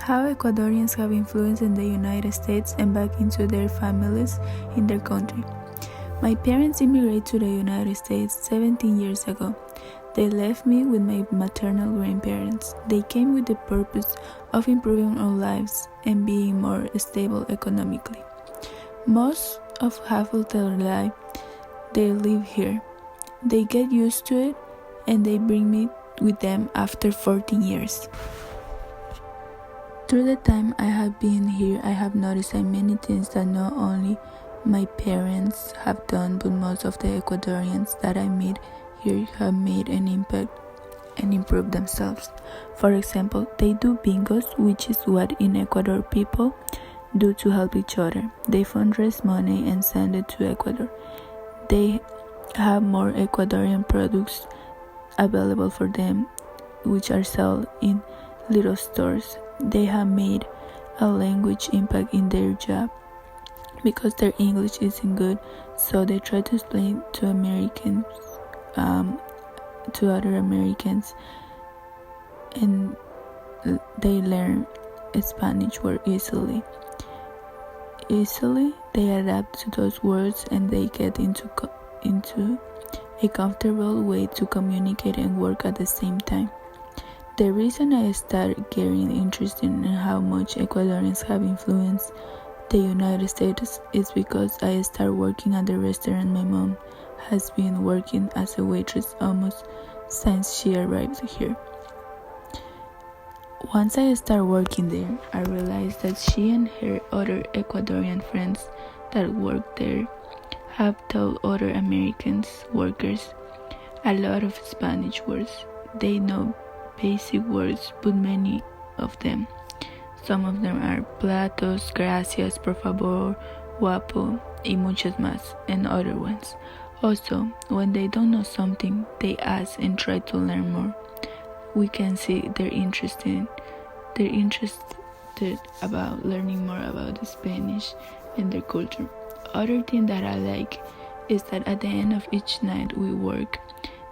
How Ecuadorians have influence in the United States and back into their families in their country. My parents immigrated to the United States 17 years ago. They left me with my maternal grandparents. They came with the purpose of improving our lives and being more stable economically. Most of half of their life, they live here. They get used to it and they bring me with them after 14 years. Through the time I have been here, I have noticed many things that not only my parents have done, but most of the Ecuadorians that I meet here have made an impact and improved themselves. For example, they do bingos, which is what in Ecuador people do to help each other. They fundraise money and send it to Ecuador. They have more Ecuadorian products available for them, which are sold in little stores. They have made a language impact in their job because their English isn't good, so they try to explain to Americans, to other Americans, and they learn Spanish word easily. They adapt to those words and they get into a comfortable way to communicate and work at the same time. The reason I started getting interested in how much Ecuadorians have influenced the United States is because I started working at the restaurant my mom has been working as a waitress almost since she arrived here. Once I started working there, I realized that she and her other Ecuadorian friends that work there have taught other American workers a lot of Spanish words. They know basic words, but many of them. Some of them are platos, gracias, por favor, guapo, y muchos más, and other ones. Also, when they don't know something, they ask and try to learn more. We can see they're interested about learning more about the Spanish and their culture. Other thing that I like is that at the end of each night we work,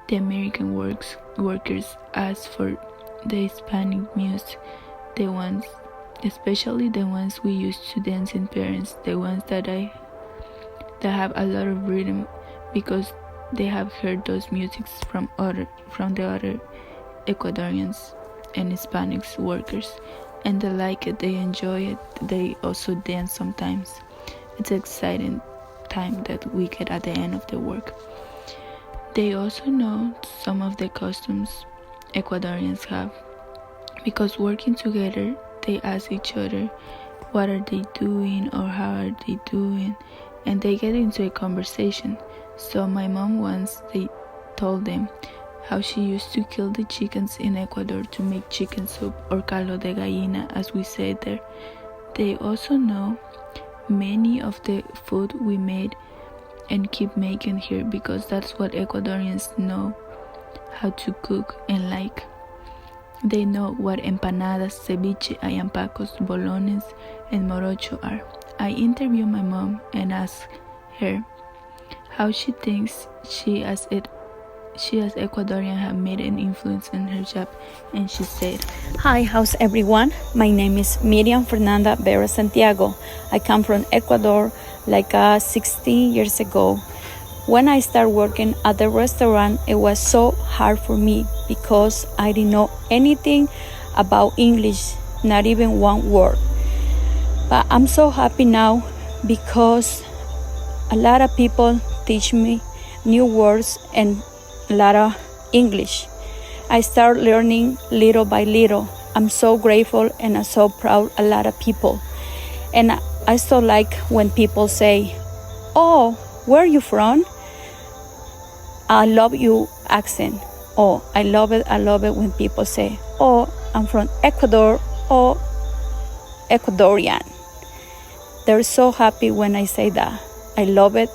the American workers ask for the Hispanic music, the ones, especially the ones we used to dance in parents, the ones that have a lot of rhythm, because they have heard those musics from the other Ecuadorians and Hispanic workers, and they like it, they enjoy it, they also dance sometimes. It's an exciting time that we get at the end of the work. They also know some of the customs Ecuadorians have, because working together, they ask each other what are they doing or how are they doing, and they get into a conversation. So my mom once, they told them how she used to kill the chickens in Ecuador to make chicken soup, or caldo de gallina as we say there. They also know many of the food we made and keep making here, because that's what Ecuadorians know how to cook and like. They know what empanadas, ceviche, ayampacos, bolones, and morocho are. I interviewed my mom and asked her how she thinks she as Ecuadorian have made an influence in her job, and she said, "Hi, how's everyone? My name is Miriam Fernanda Vera Santiago. I come from Ecuador like 16 years ago. When I started working at the restaurant, it was so hard for me because I didn't know anything about English, not even one word. But I'm so happy now because a lot of people teach me new words and a lot of English. I start learning little by little. I'm so grateful and I'm so proud a lot of people. And I so like when people say, "Oh, where are you from? I love your accent." Oh, I love it when people say, "Oh, I'm from Ecuador," or Ecuadorian. They're so happy when I say that. I love it.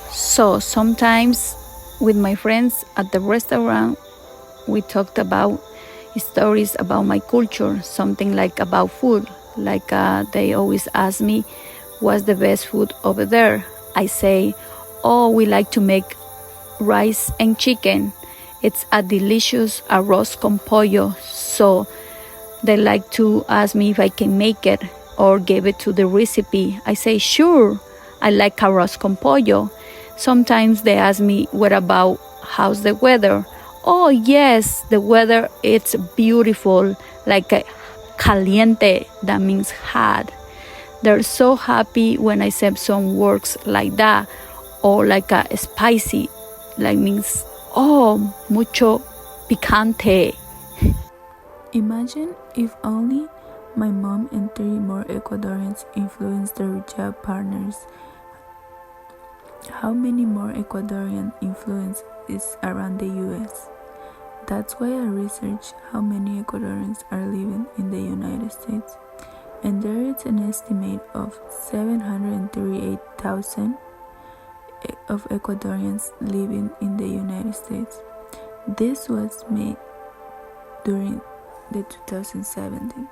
So sometimes with my friends at the restaurant, we talked about stories about my culture, something like about food. Like they always ask me, what's the best food over there? I say, oh, we like to make rice and chicken. It's a delicious arroz con pollo. So They like to ask me if I can make it or give it to the recipe. I say, sure, I like arroz con pollo. Sometimes they ask me, what about how's the weather? Oh, yes, the weather, it's beautiful, like a caliente, that means hot. They're so happy when I say some words like that, or like a spicy, like means, oh, mucho picante. Imagine if only my mom and 3 more Ecuadorians influenced their job partners. How many more Ecuadorian influence is around the US? That's why I researched how many Ecuadorians are living in the United States. And there is an estimate of 738,000 of Ecuadorians living in the United States. This was made during the 2017,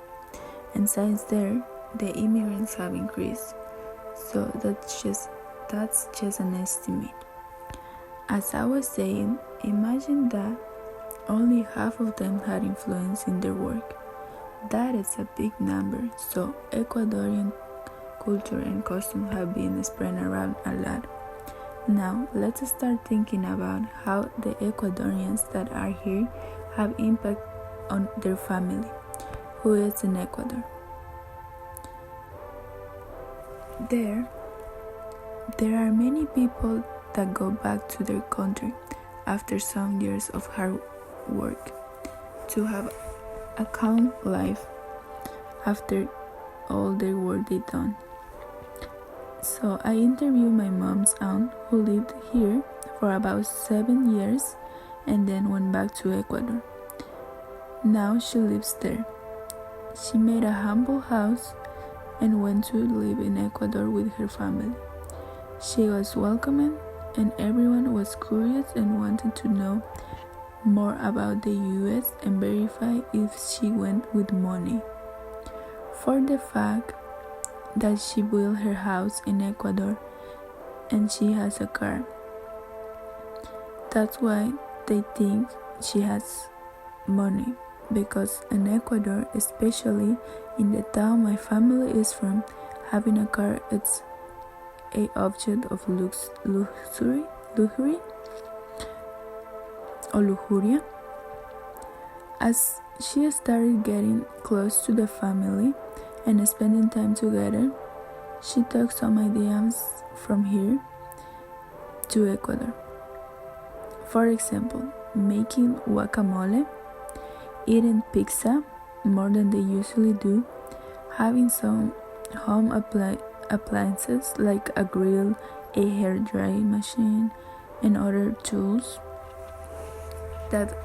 and since there, the immigrants have increased. So that's just an estimate. As I was saying, imagine that only half of them had influence in their work. That is a big number, so Ecuadorian culture and custom have been spread around a lot. Now, let's start thinking about how the Ecuadorians that are here have impact on their family, who is in Ecuador. There are many people that go back to their country after some years of hard work to have a calm life after all the work they done. So I interviewed my mom's aunt who lived here for about 7 years and then went back to Ecuador. Now she lives there. She made a humble house and went to live in Ecuador with her family. She was welcoming and everyone was curious and wanted to know more about the US and verify if she went with money. For the fact that she built her house in Ecuador and she has a car. That's why they think she has money, because in Ecuador, especially in the town my family is from, having a car it's a object of luxury or lujuria. As she started getting close to the family and spending time together, she took some ideas from here to Ecuador. For example, making guacamole, eating pizza more than they usually do, having some home appliances like a grill, a hair drying machine, and other tools that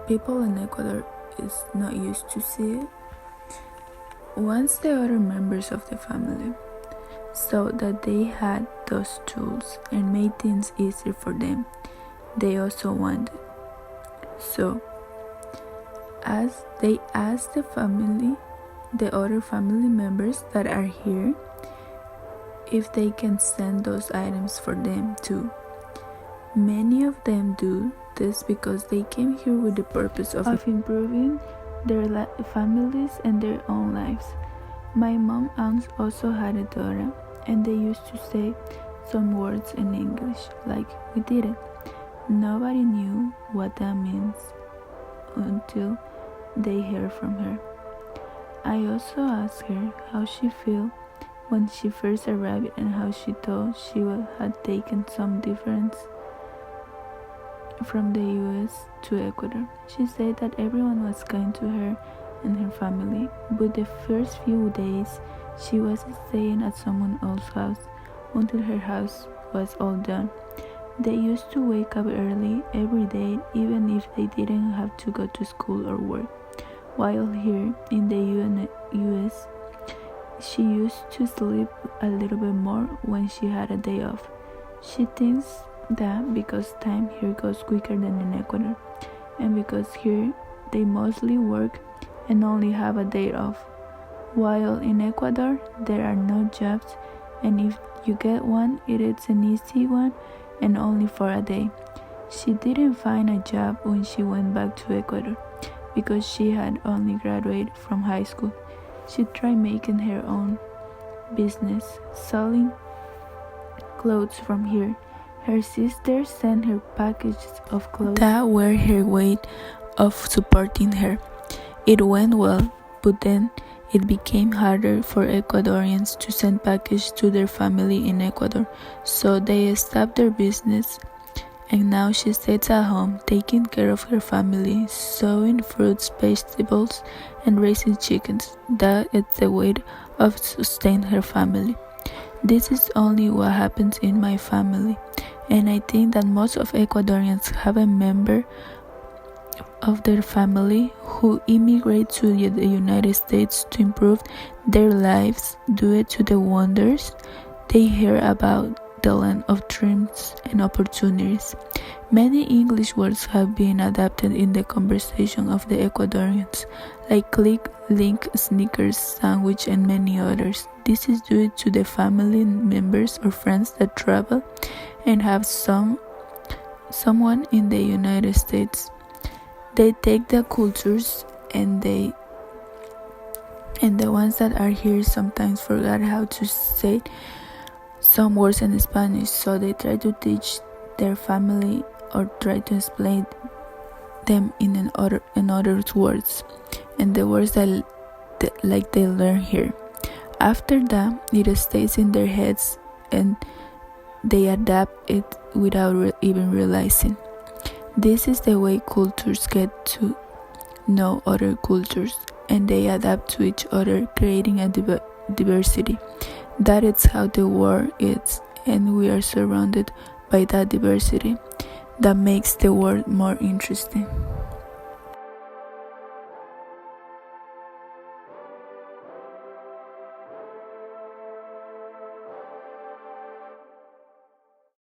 people in Ecuador is not used to see. Once the other members of the family saw that they had those tools and made things easier for them, they also wanted. So, as they asked the other family members that are here, if they can send those items for them too. Many of them do this because they came here with the purpose of improving their families and their own lives. My mom aunt also had a daughter, and they used to say some words in English, like "we did it." Nobody knew what that means until they heard from her. I also asked her how she felt when she first arrived and how she thought she had taken some difference from the US to Ecuador. She said that everyone was kind to her and her family, but the first few days she was staying at someone else's house until her house was all done. They used to wake up early every day, even if they didn't have to go to school or work. While here in the US, she used to sleep a little bit more when she had a day off. She thinks that because time here goes quicker than in Ecuador, and because here they mostly work and only have a day off, while in Ecuador there are no jobs, and if you get one, it is an easy one and only for a day. She didn't find a job when she went back to Ecuador because she had only graduated from high school. She tried making her own business, selling clothes from here. Her sister sent her packages of clothes that were her way of supporting her. It went well, but then it became harder for Ecuadorians to send packages to their family in Ecuador, so they stopped their business, and now she stays at home taking care of her family, sowing fruits, vegetables, and raising chickens. That is the way of sustain her family. This is only what happens in my family, and I think that most of Ecuadorians have a member of their family who immigrate to the United States to improve their lives due to the wonders they hear about the land of dreams and opportunities. Many English words have been adapted in the conversation of the Ecuadorians, like click, link, sneakers, sandwich, and many others. This is due to the family members or friends that travel and have someone in the United States. They take the cultures and the ones that are here sometimes forgot how to say some words in Spanish, so they try to teach their family or try to explain them in other words, and the words that they learn here. After that, it stays in their heads and they adapt it without even realizing. This is the way cultures get to know other cultures, and they adapt to each other, creating a diversity. That is how the world is, and we are surrounded by that diversity that makes the world more interesting.